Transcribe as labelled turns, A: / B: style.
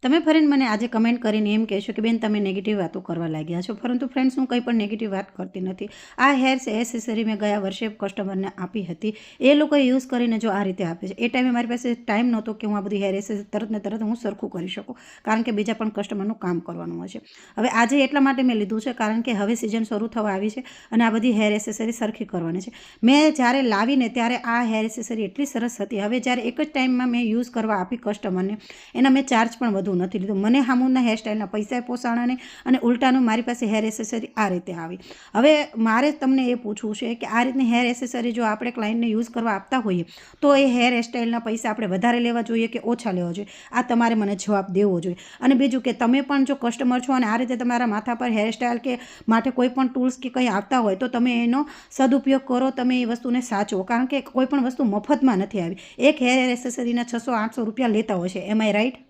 A: તમે ફરીને મને આજે કમેન્ટ કરીને એમ કહેશો કે બેન તમે નેગેટિવ વાતો કરવા લાગ્યા છો, પરંતુ ફ્રેન્ડ્સ હું કંઈ પણ નેગેટિવ વાત કરતી નથી. આ હેર એસેસરી મેં ગયા વર્ષે કસ્ટમરને આપી હતી. એ લોકોએ યુઝ કરીને જો આ રીતે આપે છે. એ ટાઈમે મારી પાસે ટાઈમ નહોતો કે હું આ બધી હેર એસેસરી તરત ને તરત હું સરખું કરી શકું, કારણ કે બીજા પણ કસ્ટમરનું કામ કરવાનું હોય છે. હવે આજે એટલા માટે મેં લીધું છે કારણ કે હવે સિઝન શરૂ થવા આવી છે અને આ બધી હેર એસેસરી સરખી કરવાની છે. મેં જ્યારે લાવીને ત્યારે આ હેર એસેસરી એટલી સરસ હતી. હવે જ્યારે એક જ ટાઈમમાં મેં યુઝ કરવા આપી કસ્ટમરને, એના મેં ચાર્જ પણ વધુ નથી લીધું. મને હામુના હેરસ્ટાઈલના પૈસા પોસાણા નહીં અને ઉલટાનું મારી પાસે હેર એસેસરી આ રીતે આવી. હવે મારે તમને એ પૂછવું છે કે આ રીતની હેર એસેસરી જો આપણે ક્લાયન્ટને યુઝ કરવા આપતા હોઈએ તો એ હેર સ્ટાઈલના પૈસા આપણે વધારે લેવા જોઈએ કે ઓછા લેવા જોઈએ? આ તમારે મને જવાબ દેવો જોઈએ. અને બીજું કે તમે પણ જો કસ્ટમર છો અને આ રીતે તમારા માથા પર હેરસ્ટાઈલ કે માટે કોઈ પણ ટૂલ્સ કે કંઈ આવતા હોય તો તમે એનો સદુપયોગ કરો, તમે એ વસ્તુને સાચવો, કારણ કે કોઈ પણ વસ્તુ મફતમાં નથી આવી. એક હેર એસેસરીના 600-800 રૂપિયા લેતા હોય છે. એમ આઈ રાઈટ?